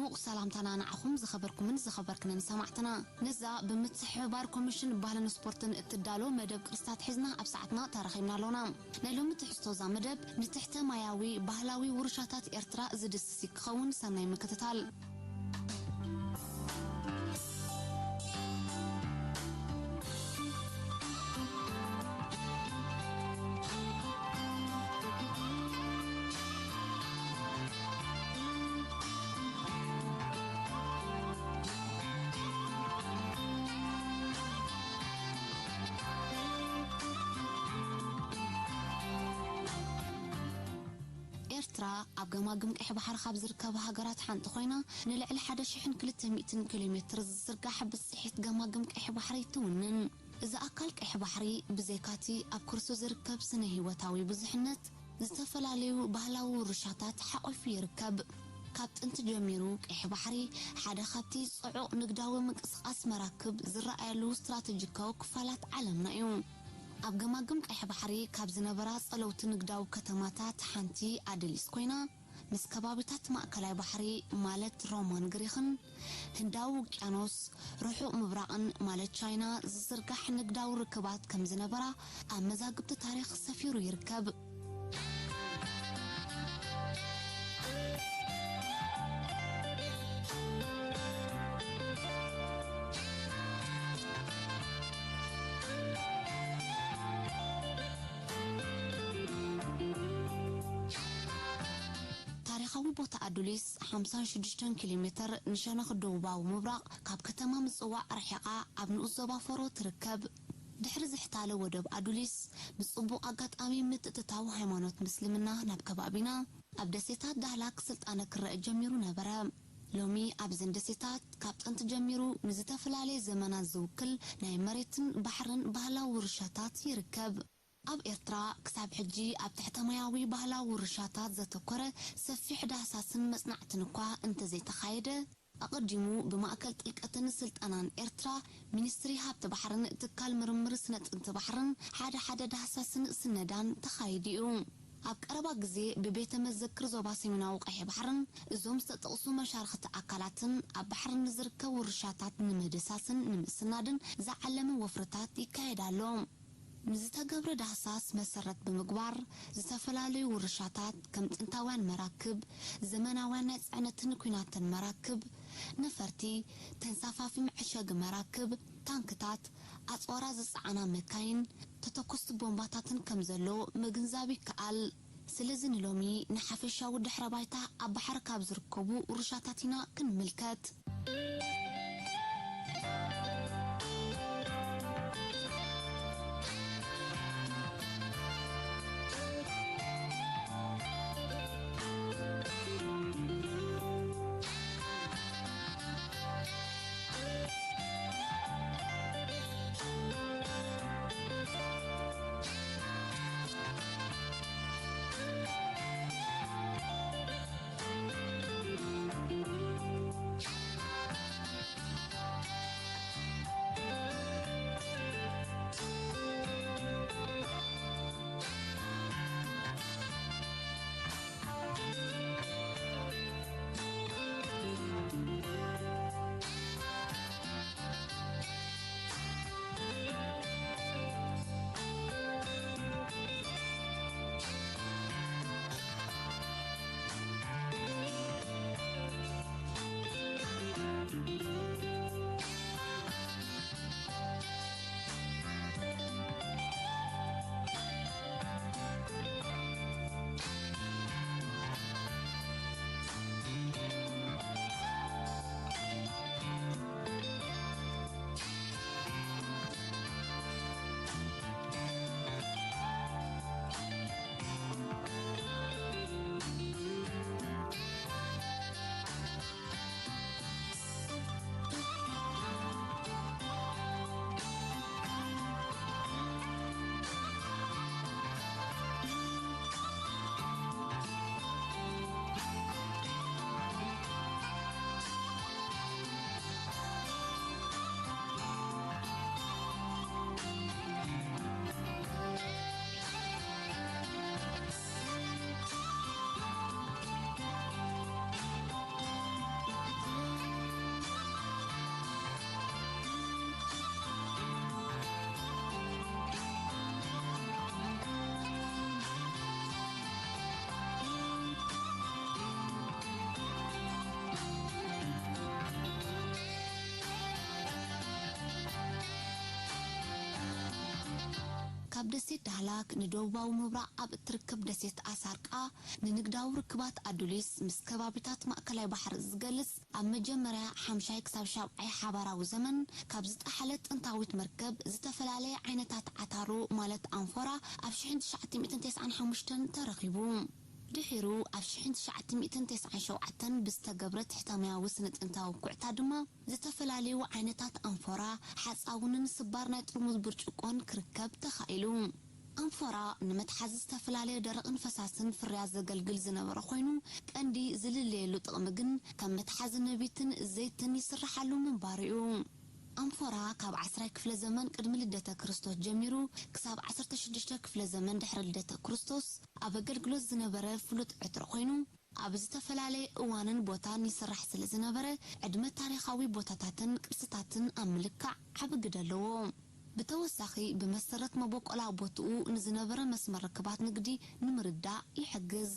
دموق سلامتنا نعخم زخبركم من زخبركنا سمعتنا نزا بمتحبار كوميشن بهلن سبورتن التدالو مدب كريستات حزنا أبساعتنا تاريخنا لونا نلوم تحستوزا مدب نتحت ماياوي بهلاوي ورشاتات إرتراء زدسيك خون سنة مكتتال ኣብ ገማግም ቀይ ባሕር ካብ ዝርከባ ሃገራት ሓንቲ ኮይና ንልዕሊ 1200 ኪሎሜትር ዝዝርጋሕ ብጽሒት ገማግም ቀይ ባሕሪ ትውንን እዚ ኣካል ቀይ ባሕሪ ብዘይካቲ ኣብ ኩርሱ ዝርከብ ስነ ህይወታዊ ብዙሕነት ዝተፈላለዩ ባህላዊ ርሻታት ሓቆፊ ይርከብ ካብ ጥንቲ ጀሚሩ ቀይ ባሕሪ ሓደ ካብቲ ጽዑቕ ንግዳዊ ምንቅስቓስ መራክብ ዝረኣየሉ ስትራቴጂካዊ ክፋላት ዓለምና እዩ ኣብ ገማግም ቀይ ባሕሪ ካብ ዝነበራ ጸለውቲ ንግዳዊ ከተማታት ሓንቲ ኣድሊስ ኮይና ምስ ከባቢታት ማእከላይ ባሕሪ ማለት ሮማን ግሪኽን ህንዳዊ ውቅያኖስ ርሑቕ ምብራቕን ማለት ቻይና ዝዝርጋሕ ንግዳዊ ርክባት ከም ዝነበራ ኣብ መዛግብቲ ታሪኽ ሰፊሩ ይርከብ ቦታ ኣዱሊስ 56 ኪሎሜትር ንሸነኽ ደቡባዊ ምብራቕ ካብ ከተማ ምጽዋዕ ርሒቓ ኣብ ንኡስ ዞባ ፈሮ ትርከብ ድሕሪ ዝሕታለ ወደብ ኣዱሊስ ብጽቡቕ ኣጋጣሚ ምትእትታዊ ሃይማኖት ምስልምና ናብ ከባቢና ኣብ ደሴታት ዳህላክ ስልጣነ ክረአ ጀሚሩ ነበረ ሎሚ ኣብ ዘንደሴታት ካብ ጥንቲ ጀሚሩ ንዝተፈላለየ ዘመናት ዝውክል ናይ መሬትን ባሕርን ባህላዊ ርሻታት ይርከብ ኣብ ኤርትራ ክሳብ ሕጂ ኣብ ትሕተማያዊ ባህላዊ ርሻታት ዘተኮረ ሰፊሕ ዳህሳስን መጽናዕትን እኳ እንተዘይተኻየደ ኣቐዲሙ ብማእከል ጥልቀትን ስልጠናን ኤርትራ ሚኒስትሪ ሃብቲ ባሕርን ትካል ምርምር ስነ ጥንቲ ባሕርን ሓደ ዳህሳስን ስነዳን ተኻይዱ እዩ ኣብ ቀረባ ግዜ ብቤተ መዘክር ዞባ ሰሜናዊ ቀይ ባሕርን እዞም ዝተጠቕሱ መሻርክቲ ኣካላትን ኣብ ባሕርን ዝርከቡ ርሻታት ንምድሳስን ንምስናድን ዝዓለመ ወፍረታት ይካየዳሎ ንዝተገብረ ዳህሳስ መሰረት ብምግባር ዝተፈላለዩ ርሻታት ከም ጥንታውያን መራክብ ዘመናውያን ናይ ጽዕነትን ኩናትን መራክብ ነፈርቲ ተንሳፋፊ መዕሸጊ መራክብ ታንክታት ኣጽዋራ ዝጸዓና መካይን ተተኮስቲ ቦምባታትን ከም ዘሎ ምግንዛብ ይከኣል ስለዚ ንሎሚ ንሓፈሻዊ ድሕረ ባይታ ኣብ ባሕር ካብ ዝርከቡ ርሻታት ኢና ክንምልከት ካብ ደሴት ዳህላክ ንደቡባዊ ምብራቕ ኣብ እትርከብ ደሴት ኣሳርቃ ንንግዳዊ ርክባት ኣዱሊስ ምስ ከባቢታት ማእከላይ ባሕሪ ዝገልጽ ኣብ መጀመርያ 5 ክሳብ 7 ሓባራዊ ዘመን ካብ ዝጠሓለ ጥንታዊት መርከብ ዝተፈላለየ ዓይነታት ዓታሩ ማለት ኣንፎራ ኣብ 1995 ተረኺቡ ድሒሩ ኣብ 1997 ብዝተገብረ ትሕተማያዊ ስነ-ጥንታዊ ኩዕታ ድማ ዝተፈላለዩ ዓይነታት ኣንፎራ ሓፃውንን ስባር ናይ ጥርሙዝ ብርጭቆን ክርከብ ተኻኢሉ ኣንፎራ ንመትሓዚ ዝተፈላለየ ደረቕን ፈሳስን ፍርያት ዘገልግል ዝነበረ ኮይኑ ቀንዲ ዝልለየሉ ጥቕሚ ግን ከም መትሓዚ ነቢትን ዘይትን ይስራሓሉ ምንባር እዩ ኣንፎራ ካብ 10 ክፍለ ዘመን ቅድሚ ልደተ ክርስቶስ ጀሚሩ ክሳብ 16 ክፍለ ዘመን ድሕሪ ልደተ ክርስቶስ ኣብ ኣገልግሎት ዝነበረ ፍሉጥ ዕትሮ ኮይኑ ኣብ ዝተፈላለየ እዋንን ቦታን ይስራሕ ስለ ዝነበረ ዕድመ ታሪኻዊ ቦታታትን ቅርስታትን ኣብ ምልካዕ ዓቢ ግደ ኣለዎ ብተወሳኺ ብመሰረት መቦቆላ ቦትኡ ንዝነበረ መስመር ርክባት ንግዲ ንምርዳእ ይሕግዝ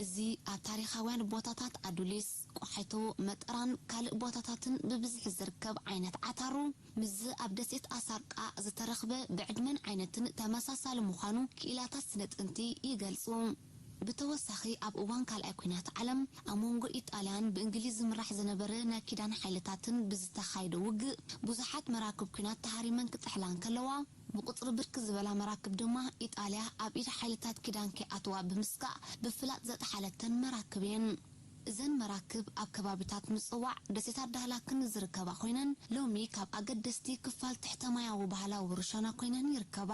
እዚ ኣብ ታሪኻውያን ቦታታት ኣዱሊስ ቋሒቶ መጠራን ካልእ ቦታታትን ብብዝሒ ዝርከብ ዓይነት ዓታሩ ምዝ ኣብ ደሴት ኣሳርቃ ዝተረኽበ ብዕድመን ዓይነትን ተመሳሳሊ ምዃኑ ክኢላታት ስነ-ጥንቲ ይገልጹ ብተወሳኺ ኣብ እዋን ካልኣይ ኩናት ዓለም ኣብ መንጎ ኢጣልያን ብእንግሊዝ ዝምራሕ ዝነበረ ናይ ኪዳን ሓይልታትን ብዝተኻየደ ውግእ ብዙሓት መራክብ ኩናት ተሃሪመን ክጥሕላን ከለዋ ብቁጥሪ ብርክ ዝበላ መራክብ ድማ ኢጣልያ ኣብ ኢድ ሓይልታት ኪዳን ከይኣትዋ ብምስጋእ ብፍላጥ ዘጠሓለተን መራክብ እየን እዘን መራክብ ኣብ ከባቢታት ምጽዋዕ ደሴታት ዳህላክን ዝርከባ ኮይነን ሎሚ ካብ ኣገደስቲ ክፋል ትሕተማያዊ ባህላዊ ውርሻና ኮይነን ይርከባ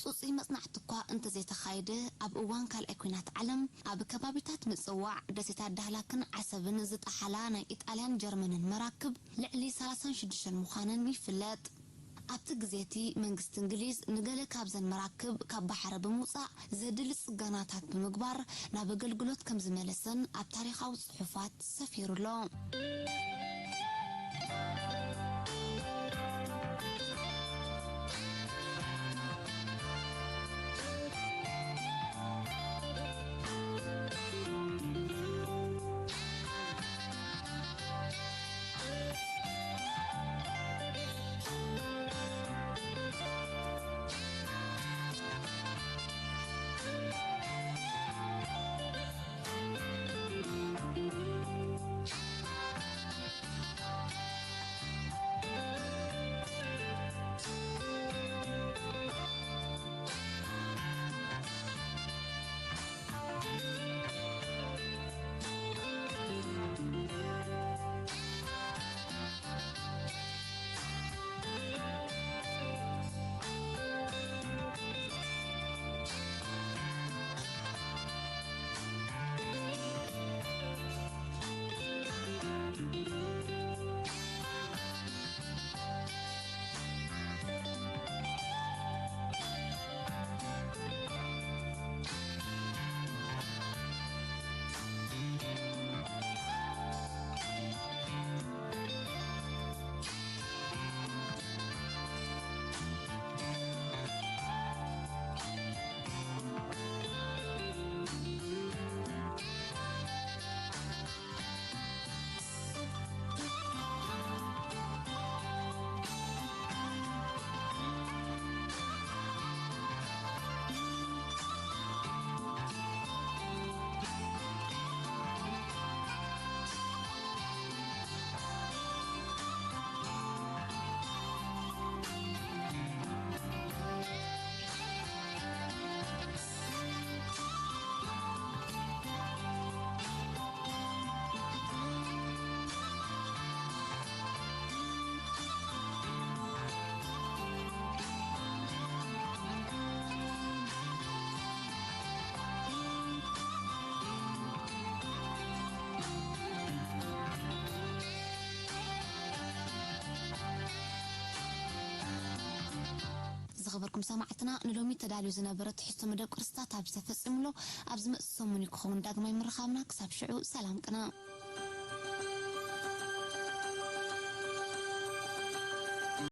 ጽጽይ መጽናዕቲ እኳ እንተዘይተኻየደ ኣብ እዋን ካልኣይ ኩናት ዓለም ኣብ ከባቢታት ምጽዋዕ ደሴታት ዳህላክን ዓሰብን ዝጠሓላ ናይ ኢጣልያን ጀርመንን መራክብ ልዕሊ 36 ምዃነን ይፍለጥ ኣብቲ ግዜቲ መንግስቲ እንግሊዝ ንገለ ካብዘን መራክብ ካብ ባሕረ ብምውፃእ ዘድሊ ጽገናታት ብምግባር ናብ ኣገልግሎት ከም ዝመለሰን ኣብ ታሪኻዊ ጽሑፋት ሰፊሩሎ زخبركم سمعتنا نلومي تدالو زنبرت حستو مدب قرستا تابسة فصملو أبز مقسومون يكون داقماي مرخامنا كساب شعو سلام كنا